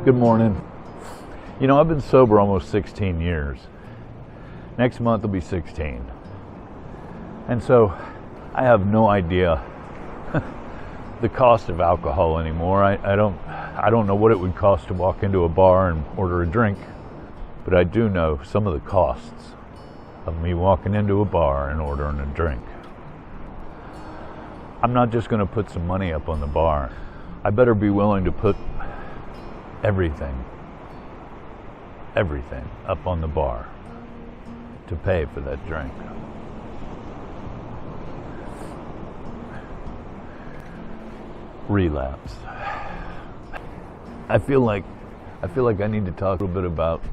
Good morning. You know, I've been sober almost 16 years. Next month will be 16. And so I have no idea the cost of alcohol anymore. I don't know what it would cost to walk into a bar and order a drink, but I do know some of the costs of me walking into a bar and ordering a drink. I'm not just going to put some money up on the bar. I better be willing to put everything up on the bar to pay for that drink. Relapse. I feel like I need to talk a little bit about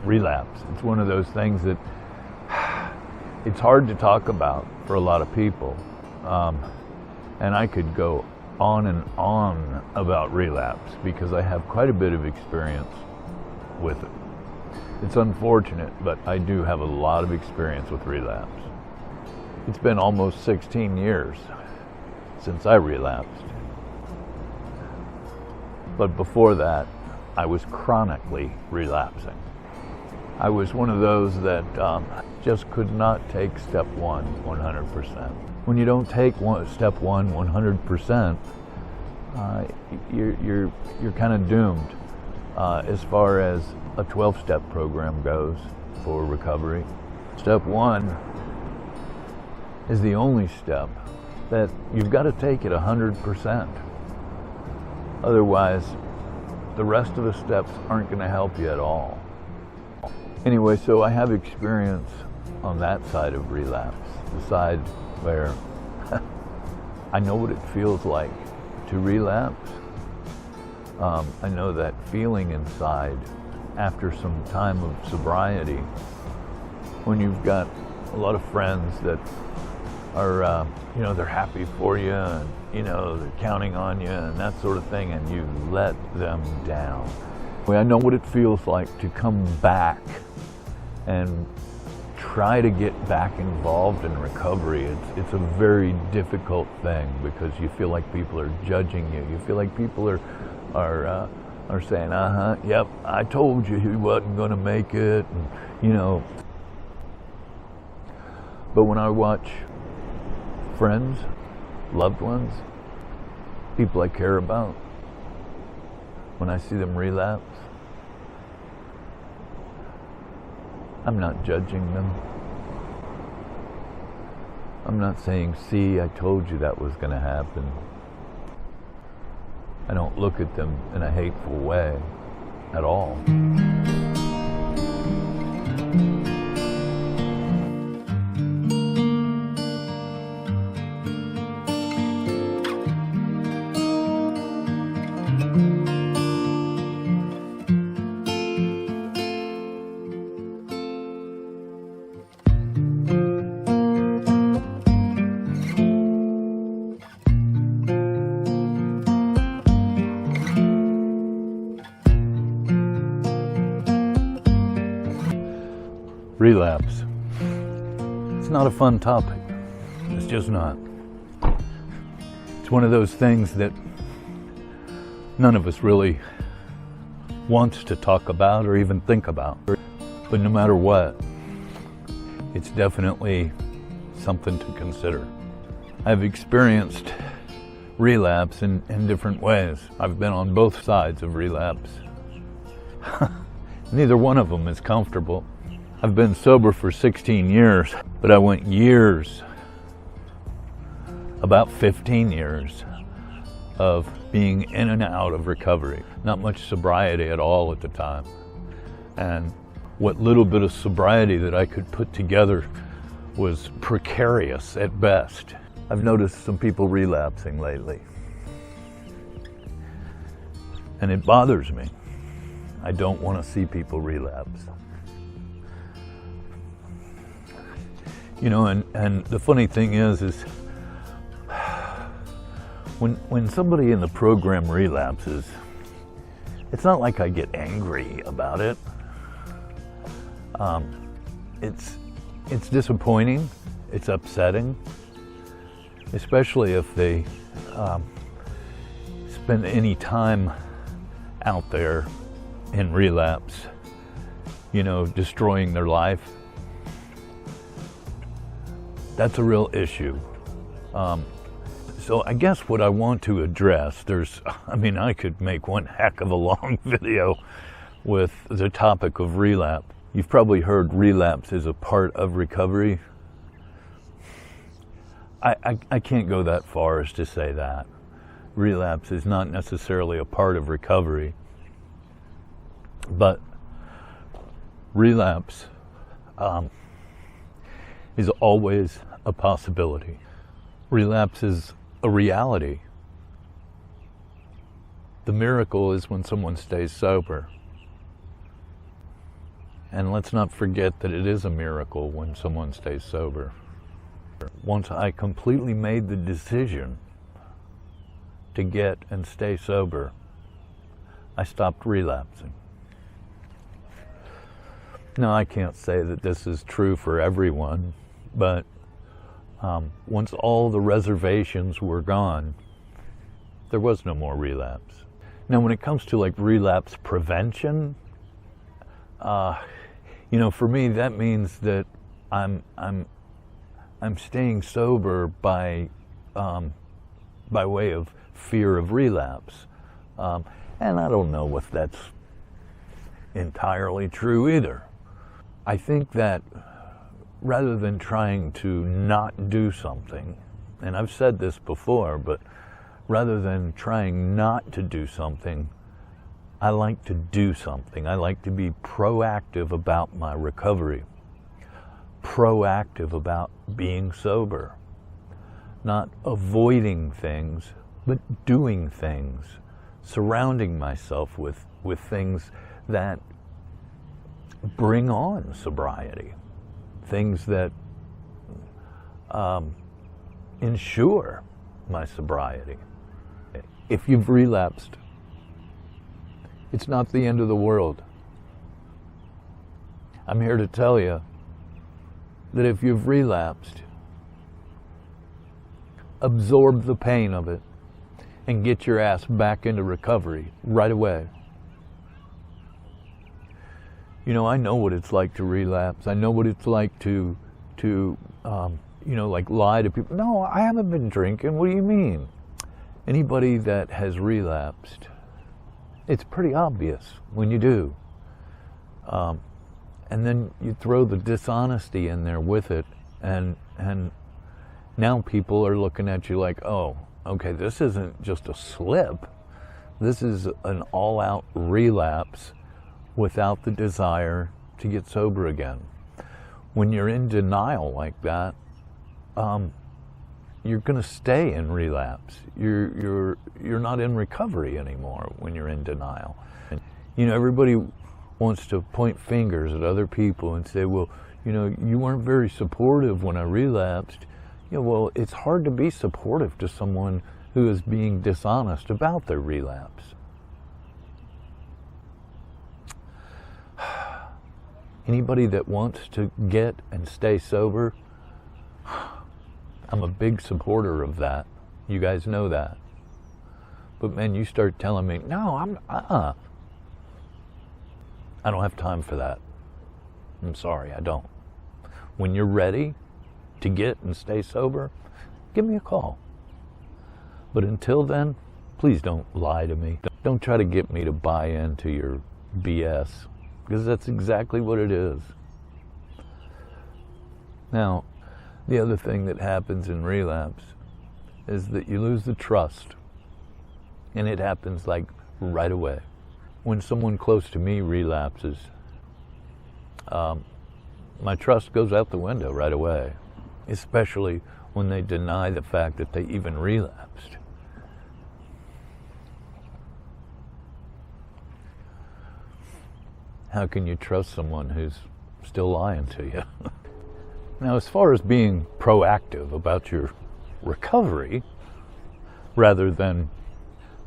relapse. It's one of those things that it's hard to talk about for a lot of people. And I could go on and on about relapse because I have quite a bit of experience with it. It's unfortunate, but I do have a lot of experience with relapse. It's been almost 16 years since I relapsed. But before that, I was chronically relapsing. I was one of those that just could not take step one 100%. When you don't take step one 100%, you're kind of doomed as far as a 12-step program goes for recovery. Step one is the only step that you've got to take it 100%. Otherwise, the rest of the steps aren't going to help you at all. Anyway, so I have experience on that side of relapse, the side where I know what it feels like to relapse. I know that feeling inside after some time of sobriety, when you've got a lot of friends that are, they're happy for you and, they're counting on you and that sort of thing, and you let them down. I know what it feels like to come back and try to get back involved in recovery. It's a very difficult thing because you feel like people are judging you. You feel like people are saying, yep, I told you he wasn't going to make it, and, But when I watch friends, loved ones, people I care about, when I see them relapse, I'm not judging them. I'm not saying, see, I told you that was going to happen. I don't look at them in a hateful way at all. Relapse. It's not a fun topic. It's just not. It's one of those things that none of us really wants to talk about or even think about. But no matter what, it's definitely something to consider. I've experienced relapse in different ways. I've been on both sides of relapse. Neither one of them is comfortable. I've been sober for 16 years, but I went years, about 15 years, of being in and out of recovery. Not much sobriety at all at the time. And what little bit of sobriety that I could put together was precarious at best. I've noticed some people relapsing lately. And it bothers me. I don't want to see people relapse. And the funny thing is when somebody in the program relapses, it's not like I get angry about it. It's disappointing, it's upsetting, especially if they spend any time out there in relapse, destroying their life. That's a real issue. So I guess what I want to address, I could make one heck of a long video with the topic of relapse. You've probably heard relapse is a part of recovery. I can't go that far as to say that. Relapse is not necessarily a part of recovery, but relapse is always a possibility. Relapse is a reality. The miracle is when someone stays sober. And let's not forget that it is a miracle when someone stays sober. Once I completely made the decision to get and stay sober, I stopped relapsing. Now, I can't say that this is true for everyone, but once all the reservations were gone, there was no more relapse. Now, when it comes to like relapse prevention, for me that means that I'm staying sober by way of fear of relapse, and I don't know if that's entirely true either. I think that rather than trying to not do something, and I've said this before, but rather than trying not to do something, I like to do something. I like to be proactive about my recovery, proactive about being sober, not avoiding things, but doing things, surrounding myself with things that bring on sobriety, things that ensure my sobriety. If you've relapsed, it's not the end of the world. I'm here to tell you that if you've relapsed, absorb the pain of it and get your ass back into recovery right away. I know what it's like to relapse. I know what it's like to lie to people. No, I haven't been drinking. What do you mean? Anybody that has relapsed, it's pretty obvious when you do. And then you throw the dishonesty in there with it, and now people are looking at you like, oh, okay, this isn't just a slip. This is an all-out relapse without the desire to get sober again. When you're in denial like that, you're going to stay in relapse. You're not in recovery anymore when you're in denial. And, everybody wants to point fingers at other people and say, well, you weren't very supportive when I relapsed. Well, it's hard to be supportive to someone who is being dishonest about their relapse. Anybody that wants to get and stay sober, I'm a big supporter of that. You guys know that. But man, you start telling me, no, I don't have time for that. I'm sorry, I don't. When you're ready to get and stay sober, give me a call. But until then, please don't lie to me. Don't try to get me to buy into your BS, because that's exactly what it is. Now, the other thing that happens in relapse is that you lose the trust, and it happens like right away. When someone close to me relapses, my trust goes out the window right away, especially when they deny the fact that they even relapsed. How can you trust someone who's still lying to you? Now, as far as being proactive about your recovery rather than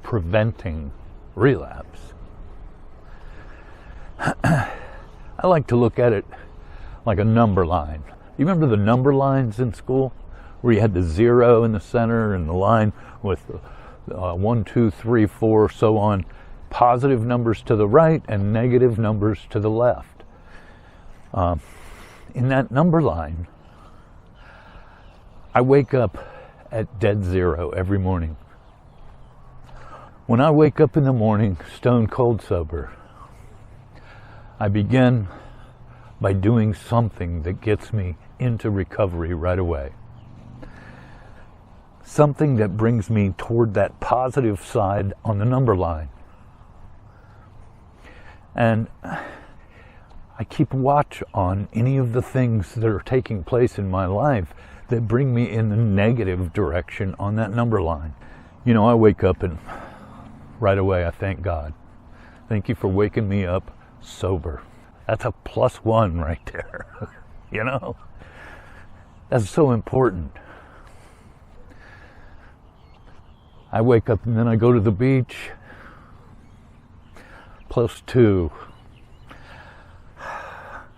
preventing relapse, I like to look at it like a number line. You remember the number lines in school where you had the 0 in the center and the line with 1, 2, 3, 4, so on? positive numbers to the right and negative numbers to the left. In that number line, I wake up at dead zero every morning. When I wake up in the morning, stone cold sober, I begin by doing something that gets me into recovery right away. Something that brings me toward that positive side on the number line. And I keep watch on any of the things that are taking place in my life that bring me in the negative direction on that number line. You know, I wake up and right away I thank God. Thank you for waking me up sober. That's a +1 right there. You know? That's so important. I wake up and then I go to the beach. +2.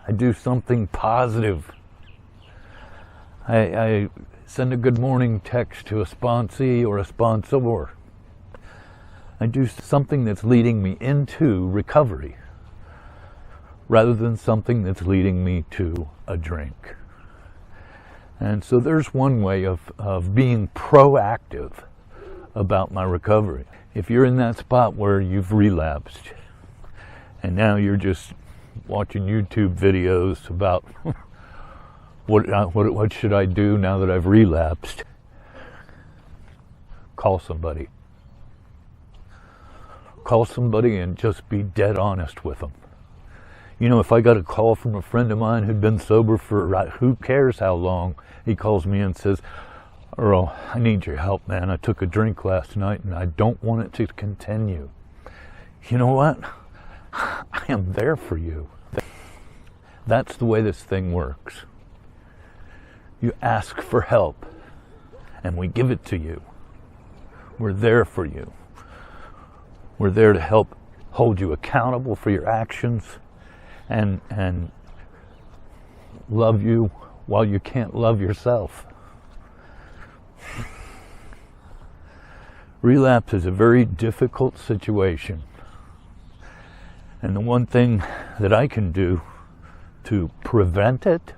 I do something positive. I send a good morning text to a sponsee or a sponsor. I do something that's leading me into recovery rather than something that's leading me to a drink. And so there's one way of being proactive about my recovery. If you're in that spot where you've relapsed and now you're just watching YouTube videos about what should I do now that I've relapsed, call somebody. Call somebody and just be dead honest with them. You know, if I got a call from a friend of mine who'd been sober for who cares how long, he calls me and says, Earl, I need your help, man. I took a drink last night and I don't want it to continue. You know what? I am there for you. That's the way this thing works. You ask for help and we give it to you. We're there for you. We're there to help hold you accountable for your actions and love you while you can't love yourself. Relapse is a very difficult situation. And the one thing that I can do to prevent it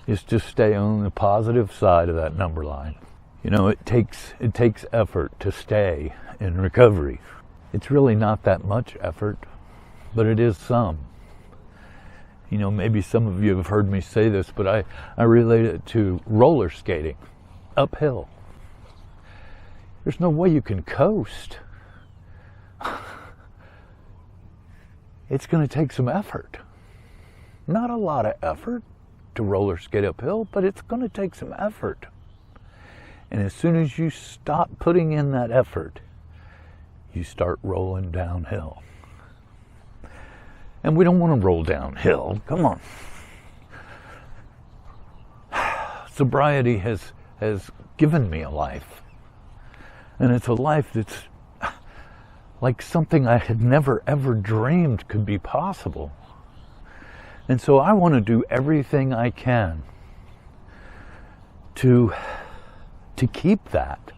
is to stay on the positive side of that number line. You know, it takes effort to stay in recovery. It's really not that much effort, but it is some. You know, maybe some of you have heard me say this, but I relate it to roller skating uphill. There's no way you can coast. It's going to take some effort. Not a lot of effort to roller skate uphill, but it's going to take some effort. And as soon as you stop putting in that effort, you start rolling downhill. And we don't want to roll downhill. Come on. Sobriety has given me a life. And it's a life that's like something I had never ever dreamed could be possible. And so I want to do everything I can to keep that.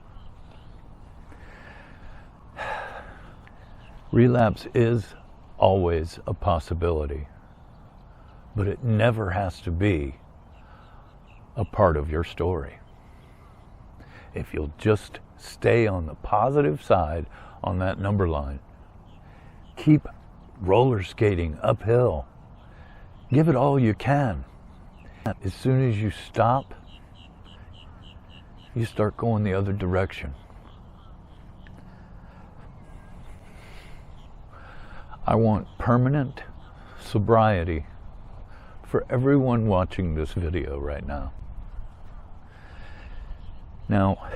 Relapse is always a possibility, but it never has to be a part of your story. If you'll just stay on the positive side on that number line, keep roller skating uphill, give it all you can. As soon as you stop, you start going the other direction. I want permanent sobriety for everyone watching this video right now. Now,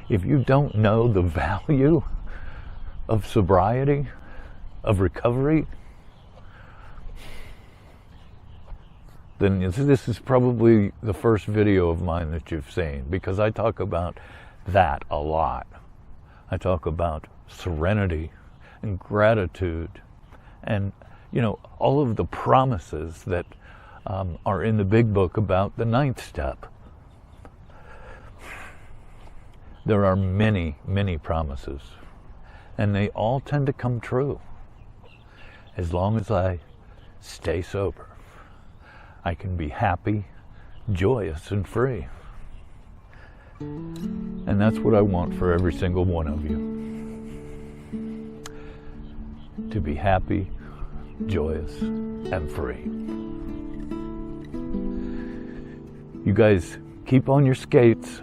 if you don't know the value of sobriety, of recovery, then this is probably the first video of mine that you've seen, because I talk about that a lot. I talk about serenity and gratitude and, you know, all of the promises that are in the big book about the 9th step. There are many, many promises. And they all tend to come true. As long as I stay sober, I can be happy, joyous, and free. And that's what I want for every single one of you. To be happy, joyous, and free. You guys keep on your skates.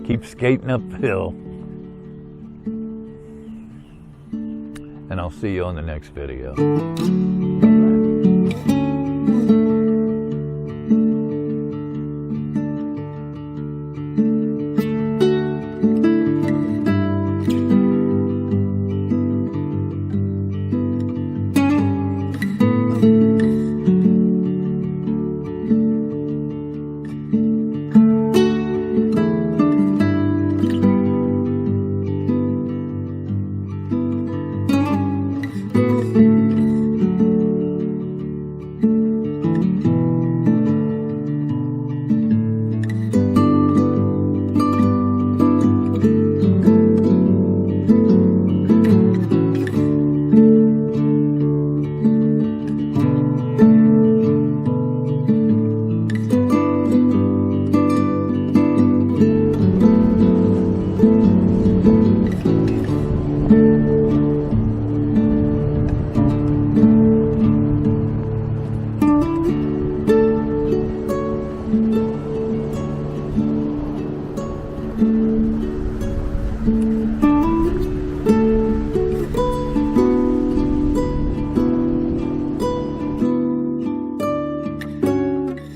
Keep skating up the hill. And I'll see you on the next video.